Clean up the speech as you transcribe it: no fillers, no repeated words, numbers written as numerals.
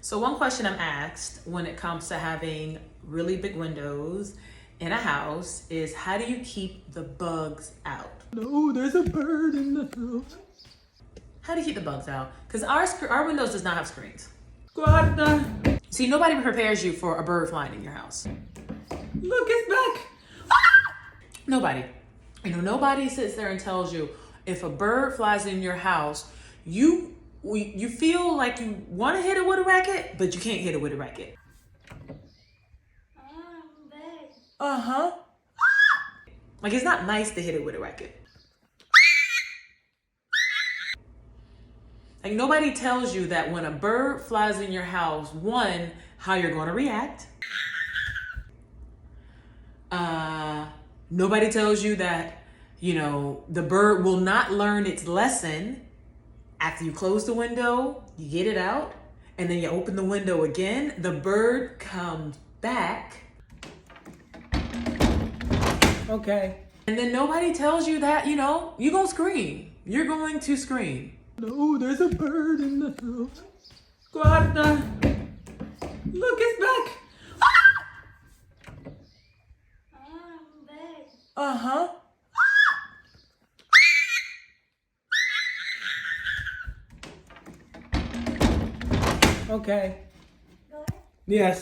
So one question I'm asked when it comes to having really big windows in a house is how do you keep the bugs out? No, there's a bird in the house. How do you keep the bugs out? Because our windows does not have screens. Guarda, See, nobody prepares you for a bird flying in your house. look, it's back. Nobody. Nobody sits there and tells you if a bird flies in your house, you feel like you want to hit it with a racket, but you can't hit it with a racket. Uh-huh. Like, it's not nice to hit it with a racket. Like, nobody tells you that when a bird flies in your house, one, how you're going to react. Nobody tells you that, the bird will not learn its lesson after you close the window, you get it out, and then you open the window again, the bird comes back. Okay. And then nobody tells you that, you're going to scream. You're going to scream. No, there's a bird in the house. Guarda, look, it's back. Uh-huh. Okay. Yes.